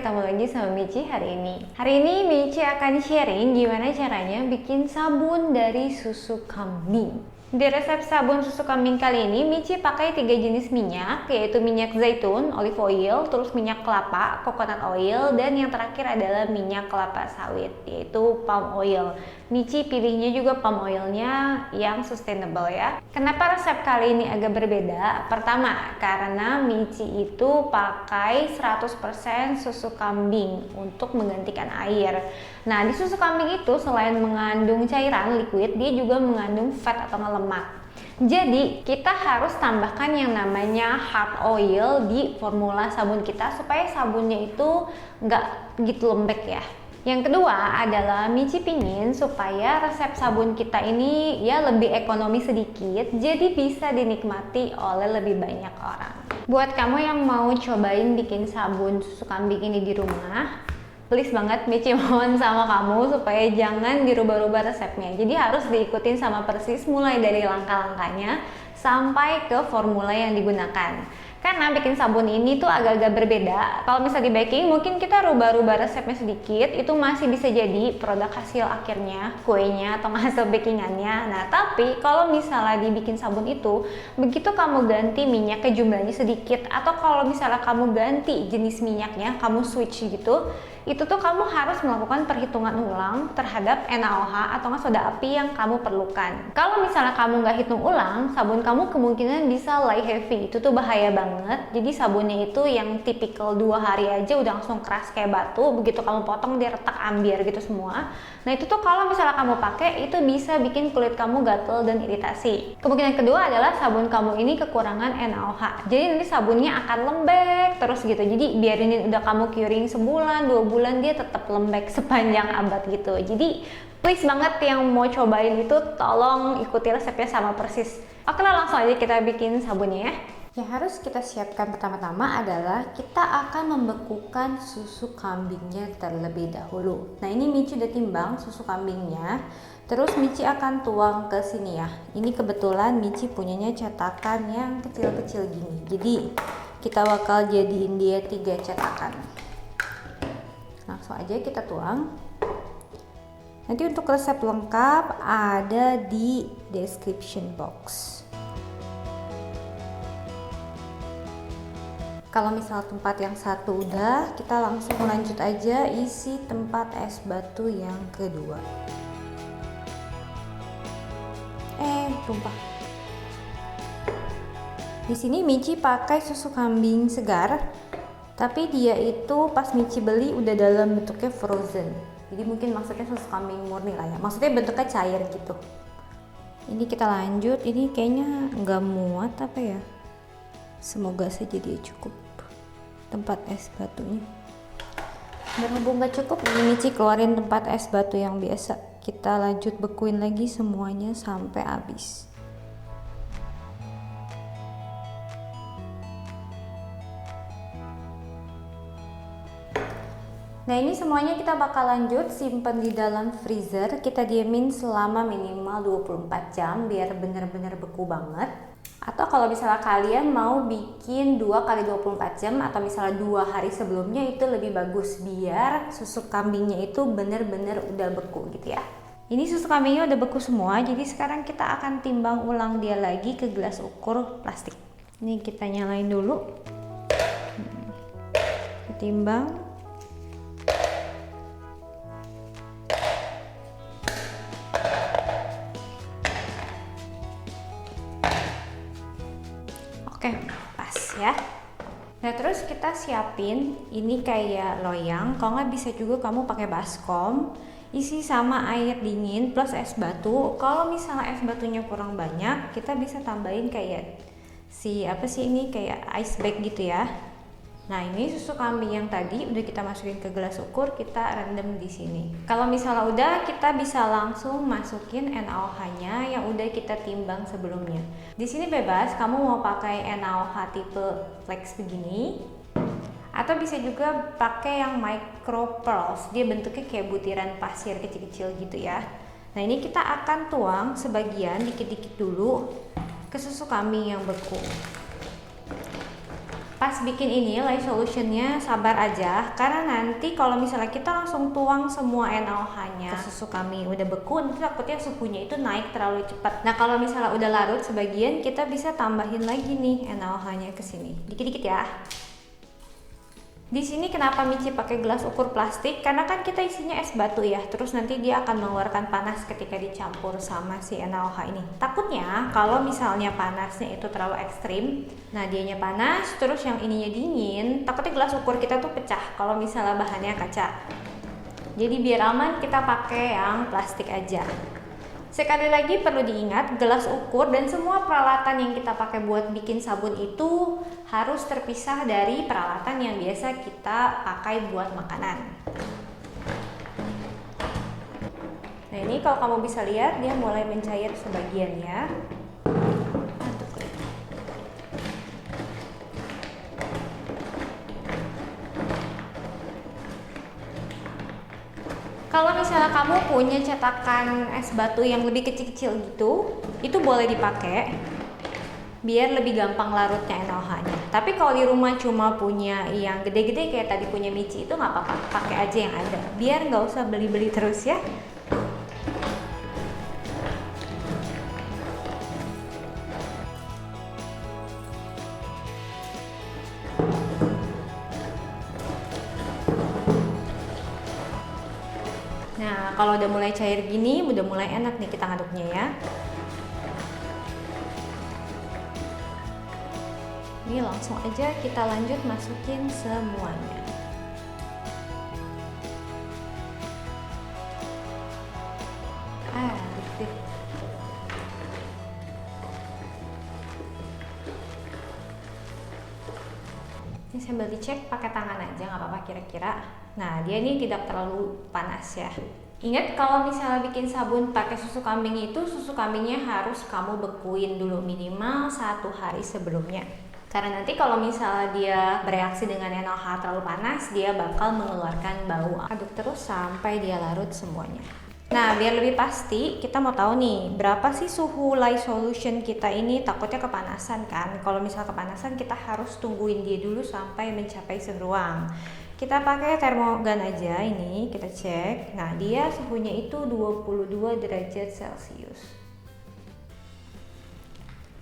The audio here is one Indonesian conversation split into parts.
ketemu lagi sama Michi hari ini. Hari ini Michi akan sharing gimana caranya bikin sabun dari susu kambing. Di resep sabun susu kambing kali ini, Michi pakai 3 jenis minyak, yaitu minyak zaitun, olive oil, terus minyak kelapa, coconut oil, dan yang terakhir adalah minyak kelapa sawit, yaitu palm oil. Michi pilihnya juga palm oilnya yang sustainable ya. Kenapa resep kali ini agak berbeda? Pertama, karena Michi itu pakai 100% susu kambing untuk menggantikan air. Nah, di susu kambing itu selain mengandung cairan liquid, dia juga mengandung fat atau lemak. Jadi, kita harus tambahkan yang namanya hard oil di formula sabun kita supaya sabunnya itu nggak begitu lembek ya. Yang kedua adalah Michi pingin supaya resep sabun kita ini ya lebih ekonomi sedikit, jadi bisa dinikmati oleh lebih banyak orang. Buat kamu yang mau cobain bikin sabun susu kambing ini di rumah, please banget Michi mohon sama kamu supaya jangan dirubah-rubah resepnya. Jadi harus diikutin sama persis mulai dari langkah-langkahnya sampai ke formula yang digunakan. Karena bikin sabun ini tuh agak-agak berbeda. Kalau misalnya di baking mungkin kita rubah-rubah resepnya sedikit, itu masih bisa jadi produk hasil akhirnya, kuenya atau hasil bakingannya. Nah, tapi kalau misalnya dibikin sabun itu, begitu kamu ganti minyaknya jumlahnya sedikit, atau kalau misalnya kamu ganti jenis minyaknya, kamu switch gitu, itu tuh kamu harus melakukan perhitungan ulang terhadap NaOH atau soda api yang kamu perlukan. Kalau misalnya kamu nggak hitung ulang, sabun kamu kemungkinan bisa lay heavy, itu tuh bahaya banget. Jadi sabunnya itu yang tipikal 2 hari aja udah langsung keras kayak batu, begitu kamu potong dia retak ambiar gitu semua. Nah itu tuh kalau misalnya kamu pakai, itu bisa bikin kulit kamu gatel dan iritasi. Kemungkinan kedua adalah sabun kamu ini kekurangan NaOH, jadi nanti sabunnya akan lembek terus gitu. Jadi biarin udah kamu curing sebulan, 2 bulan dia tetap lembek sepanjang abad gitu. Jadi please banget yang mau cobain itu tolong ikuti resepnya sama persis. Oke lah, langsung aja kita bikin sabunnya ya. Yang harus kita siapkan pertama-tama adalah kita akan membekukan susu kambingnya terlebih dahulu. Nah ini Michi udah timbang susu kambingnya. Terus Michi akan tuang ke sini ya. Ini kebetulan Michi punyanya cetakan yang kecil-kecil gini. Jadi kita bakal jadiin dia 3 cetakan. Langsung aja kita tuang. Nanti untuk resep lengkap ada di description box. Kalau misal tempat yang satu udah, kita langsung lanjut aja isi tempat es batu yang kedua. Tumpah. Di sini Michi pakai susu kambing segar, tapi dia itu pas Michi beli udah dalam bentuknya frozen. Jadi mungkin maksudnya susu kambing murni lah ya. Maksudnya bentuknya cair gitu. Ini kita lanjut. Ini kayaknya nggak muat apa ya. Semoga saja dia cukup tempat es batunya. Berhubung nggak cukup, ini Michi keluarin tempat es batu yang biasa. Kita lanjut bekuin lagi semuanya sampai habis. Nah ini semuanya kita bakal lanjut simpen di dalam freezer, kita diemin selama minimal 24 jam biar bener-bener beku banget. Atau kalau misalnya kalian mau bikin 2 kali 24 jam atau misalnya 2 hari sebelumnya, itu lebih bagus biar susu kambingnya itu bener-bener udah beku gitu ya. Ini susu kambingnya udah beku semua, jadi sekarang kita akan timbang ulang dia lagi ke gelas ukur plastik. Ini kita nyalain dulu. Timbang. Oke, pas ya. Nah terus kita siapin ini kayak loyang, kalau nggak bisa juga kamu pakai baskom, isi sama air dingin plus es batu. Kalau misalnya es batunya kurang banyak, kita bisa tambahin kayak ini kayak ice bag gitu ya. Nah ini susu kambing yang tadi udah kita masukin ke gelas ukur, kita rendam di sini. Kalau misalnya udah, kita bisa langsung masukin NaOH-nya yang udah kita timbang sebelumnya. Di sini bebas, kamu mau pakai NaOH tipe flex begini, atau bisa juga pakai yang micro pearls. Dia bentuknya kayak butiran pasir kecil-kecil gitu ya. Nah ini kita akan tuang sebagian dikit-dikit dulu ke susu kambing yang beku. Pas bikin ini lye solutionnya sabar aja, karena nanti kalau misalnya kita langsung tuang semua NaOH-nya ke susu kambing udah beku, nanti takutnya suhunya itu naik terlalu cepat. Nah kalau misalnya udah larut sebagian, kita bisa tambahin lagi nih NaOH-nya ke sini, dikit-dikit ya. Di sini kenapa Michi pakai gelas ukur plastik? Karena kan kita isinya es batu ya, terus nanti dia akan mengeluarkan panas ketika dicampur sama si NaOH ini. Takutnya kalau misalnya panasnya itu terlalu ekstrim, nah dianya panas, terus yang ininya dingin, takutnya gelas ukur kita tuh pecah kalau misalnya bahannya kaca. Jadi biar aman kita pakai yang plastik aja. Sekali lagi perlu diingat, gelas ukur dan semua peralatan yang kita pakai buat bikin sabun itu harus terpisah dari peralatan yang biasa kita pakai buat makanan. Nah ini kalau kamu bisa lihat dia mulai mencair sebagian ya. Kalau misalnya kamu punya cetakan es batu yang lebih kecil-kecil gitu, itu boleh dipakai biar lebih gampang larutnya NaOH-nya. Tapi kalau di rumah cuma punya yang gede-gede kayak tadi punya Michi itu nggak apa-apa, pakai aja yang ada, biar nggak usah beli-beli terus ya. Nah, kalau udah mulai cair gini, udah mulai enak nih kita ngaduknya ya. Ini langsung aja kita lanjut masukin semuanya. Dikit. Ini sambil dicek pakai tangan aja, nggak apa-apa kira-kira. Nah, dia ini tidak terlalu panas ya. Ingat kalau misalnya bikin sabun pakai susu kambing itu, susu kambingnya harus kamu bekuin dulu minimal 1 hari sebelumnya. Karena nanti kalau misalnya dia bereaksi dengan NaOH terlalu panas, dia bakal mengeluarkan bau. Aduk terus sampai dia larut semuanya. Nah, biar lebih pasti, kita mau tahu nih, berapa sih suhu lye solution kita ini? Takutnya kepanasan kan? Kalau misalnya kepanasan, kita harus tungguin dia dulu sampai mencapai suhu ruang. Kita pakai termogan aja ini, kita cek. Nah, dia suhunya itu 22 derajat Celcius.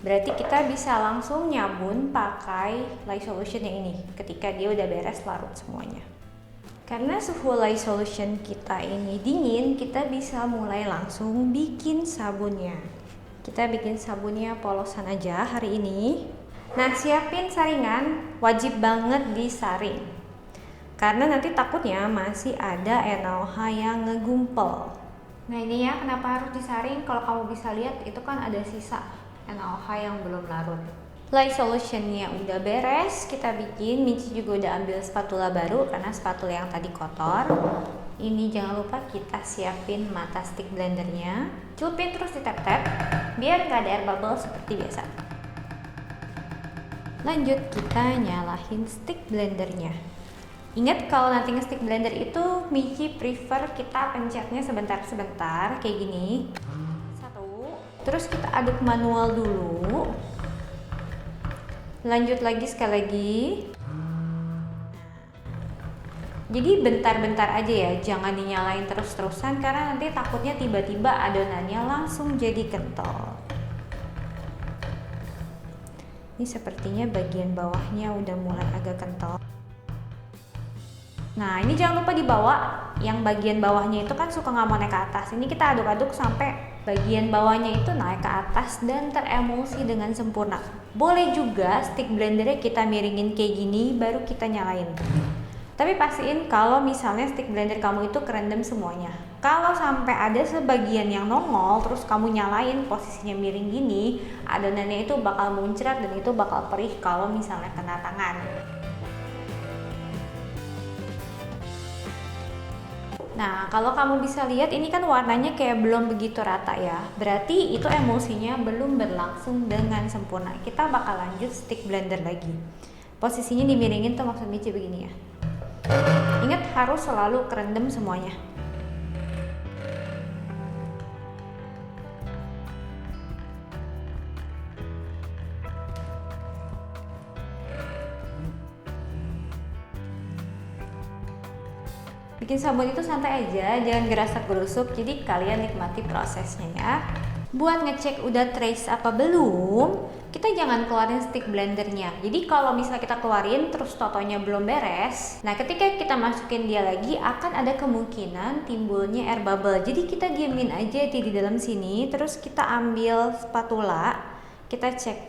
Berarti kita bisa langsung nyabun pakai lye solution yang ini ketika dia udah beres larut semuanya. Karena suhu lye solution kita ini dingin, kita bisa mulai langsung bikin sabunnya. Kita bikin sabunnya polosan aja hari ini. Nah, siapin saringan, wajib banget disaring. Karena nanti takutnya masih ada NaOH yang ngegumpel. Nah ini ya kenapa harus disaring, kalau kamu bisa lihat itu kan ada sisa NaOH yang belum larut. Lye solutionnya udah beres, kita bikin. Michi juga udah ambil spatula baru karena spatula yang tadi kotor. Ini jangan lupa kita siapin mata stick blendernya. Celupin terus di tap-tap biar nggak ada air bubble seperti biasa. Lanjut kita nyalain stick blendernya. Ingat kalau nanti nge-stick blender itu Michi prefer kita pencetnya sebentar-sebentar kayak gini. Terus kita aduk manual dulu. Lanjut lagi sekali lagi. Jadi bentar-bentar aja ya, jangan dinyalain terus-terusan karena nanti takutnya tiba-tiba adonannya langsung jadi kental. Ini sepertinya bagian bawahnya udah mulai agak kental. Nah ini jangan lupa dibawa, yang bagian bawahnya itu kan suka nggak mau naik ke atas. Ini kita aduk-aduk sampai bagian bawahnya itu naik ke atas dan teremulsi dengan sempurna. Boleh juga stick blendernya kita miringin kayak gini baru kita nyalain. Tapi pastiin kalau misalnya stick blender kamu itu kerendam semuanya. Kalau sampai ada sebagian yang nongol terus kamu nyalain posisinya miring gini, adonannya itu bakal muncrat dan itu bakal perih kalau misalnya kena tangan. Nah, kalau kamu bisa lihat ini kan warnanya kayak belum begitu rata ya. Berarti itu emulsinya belum berlangsung dengan sempurna. Kita bakal lanjut stick blender lagi. Posisinya dimiringin tuh maksud Michi begini ya. Ingat harus selalu kerendam semuanya. Bikin sabun itu santai aja, jangan gerasak-gerusuk, jadi kalian nikmati prosesnya ya. Buat ngecek udah trace apa belum, kita jangan keluarin stick blendernya. Jadi kalau misalnya kita keluarin terus totonya belum beres, nah ketika kita masukin dia lagi akan ada kemungkinan timbulnya air bubble. Jadi kita diemin aja di dalam sini, terus kita ambil spatula, kita cek.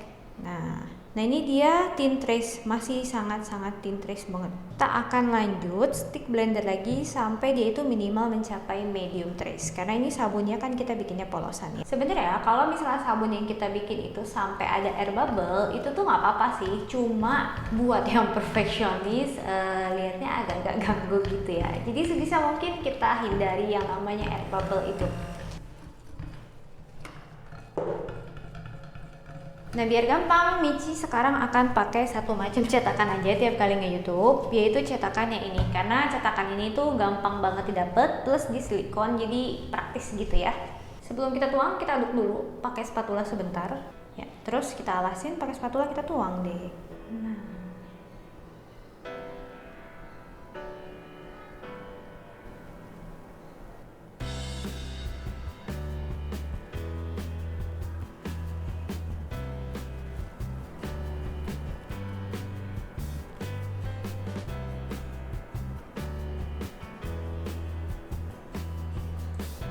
Nah ini dia thin trace, masih sangat-sangat thin trace banget. Kita akan lanjut stick blender lagi sampai dia itu minimal mencapai medium trace. Karena ini sabunnya kan kita bikinnya polosan ya. Sebenarnya kalau misalnya sabun yang kita bikin itu sampai ada air bubble, itu tuh nggak apa-apa sih. Cuma buat yang perfeksionis, lihatnya agak-agak ganggu gitu ya. Jadi sebisa mungkin kita hindari yang namanya air bubble itu. Nah biar gampang, Michi sekarang akan pakai satu macam cetakan aja tiap kali nge-youtube, yaitu cetakan yang ini. Karena cetakan ini tuh gampang banget didapat, plus di silikon, jadi praktis gitu ya. Sebelum kita tuang, kita aduk dulu pakai spatula sebentar ya. Terus kita alasin pakai spatula, kita tuang deh. Nah.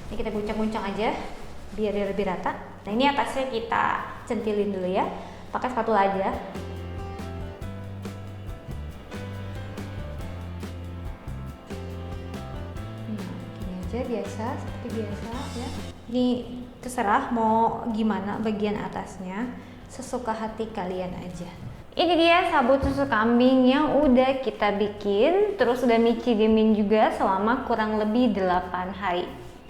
Ini kita guncang-guncang aja biar dia lebih rata. Nah ini atasnya kita centilin dulu ya, pakai spatula aja. Nah gini aja biasa, seperti biasa ya. Ini terserah mau gimana bagian atasnya, sesuka hati kalian aja. Ini dia sabun susu kambing yang udah kita bikin, terus udah Michi diemin juga selama kurang lebih 8 hari.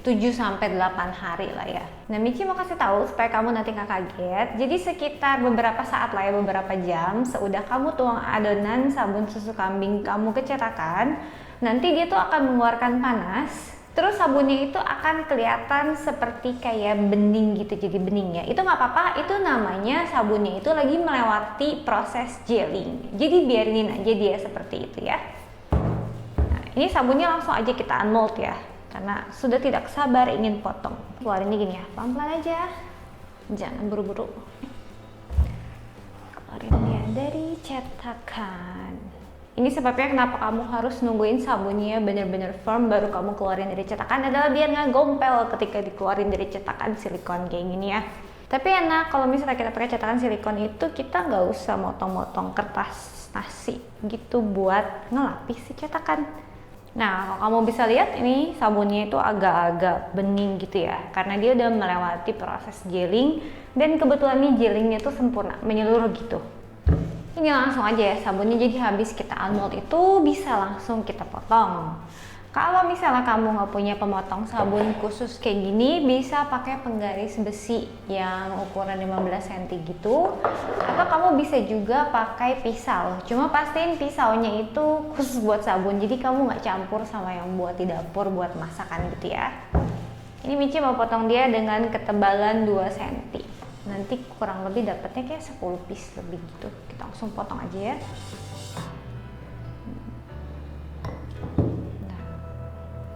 7-8 hari lah ya. Nah Michi mau kasih tahu supaya kamu nanti nggak kaget. Jadi sekitar beberapa saat lah ya, beberapa jam seudah kamu tuang adonan sabun susu kambing kamu ke cetakan, nanti dia tuh akan mengeluarkan panas. Terus sabunnya itu akan kelihatan seperti kayak bening gitu, jadi bening ya. Itu nggak apa-apa, itu namanya sabunnya itu lagi melewati proses gelling. Jadi biarin aja dia seperti itu ya. Nah ini sabunnya langsung aja kita unmold ya, karena sudah tidak sabar ingin potong. Keluarinnya gini ya, pelan-pelan aja, jangan buru-buru. Keluarin dia dari cetakan. Ini sebabnya kenapa kamu harus nungguin sabunnya bener-bener firm baru kamu keluarin dari cetakan, adalah biar nggak gompel ketika dikeluarin dari cetakan silikon kayak gini ya. Tapi enak kalau misalnya kita pakai cetakan silikon itu, kita nggak usah motong-motong kertas nasi gitu buat ngelapis si cetakan. Nah, kalau kamu bisa lihat ini sabunnya itu agak-agak bening gitu ya, karena dia udah melewati proses gelling, dan kebetulan nih gellingnya tuh sempurna, menyeluruh gitu. Ini langsung aja ya sabunnya, jadi habis kita unmold itu bisa langsung kita potong. Kalau misalnya kamu nggak punya pemotong sabun khusus kayak gini, bisa pakai penggaris besi yang ukuran 15 cm gitu, atau kamu bisa juga pakai pisau. Cuma pastiin pisaunya itu khusus buat sabun, jadi kamu nggak campur sama yang buat di dapur buat masakan gitu ya. Ini Michi mau potong dia dengan ketebalan 2 cm. Nanti kurang lebih dapatnya kayak 10 piece lebih gitu. Kita langsung potong aja ya.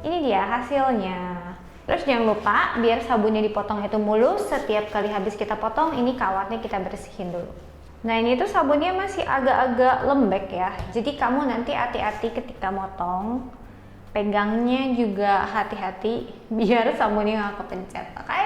Ini dia hasilnya. Terus jangan lupa biar sabunnya dipotong itu mulus, setiap kali habis kita potong ini kawatnya kita bersihin dulu. Nah ini tuh sabunnya masih agak-agak lembek ya, jadi kamu nanti hati-hati ketika motong, pegangnya juga hati-hati biar sabunnya nggak kepencet, oke?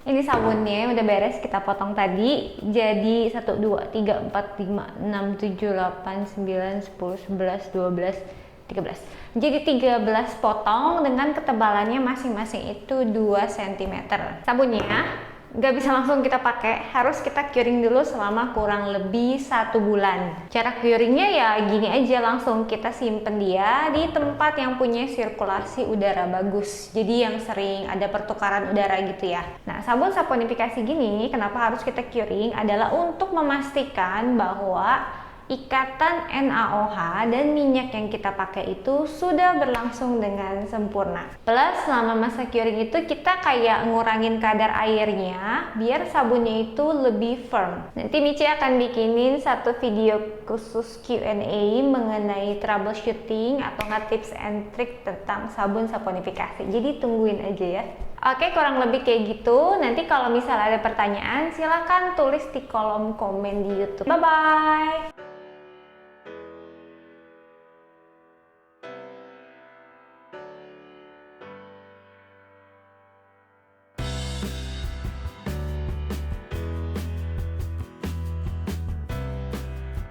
Ini sabunnya udah beres kita potong tadi, jadi 1, 2, 3, 4, 5, 6, 7, 8, 9, 10, 11, 12, 13. Jadi 13 potong dengan ketebalannya masing-masing itu 2 cm. Sabunnya nggak bisa langsung kita pakai, harus kita curing dulu selama kurang lebih 1 bulan. Cara curingnya ya gini aja, langsung kita simpen dia di tempat yang punya sirkulasi udara bagus, jadi yang sering ada pertukaran udara gitu ya. Nah sabun saponifikasi gini kenapa harus kita curing adalah untuk memastikan bahwa ikatan NaOH dan minyak yang kita pakai itu sudah berlangsung dengan sempurna. Plus selama masa curing itu kita kayak ngurangin kadar airnya biar sabunnya itu lebih firm. Nanti Michi akan bikinin satu video khusus Q&A mengenai troubleshooting atau nggak tips and trick tentang sabun saponifikasi. Jadi tungguin aja ya. Oke, kurang lebih kayak gitu. Nanti kalau misalnya ada pertanyaan, silahkan tulis di kolom komen di YouTube. Bye-bye!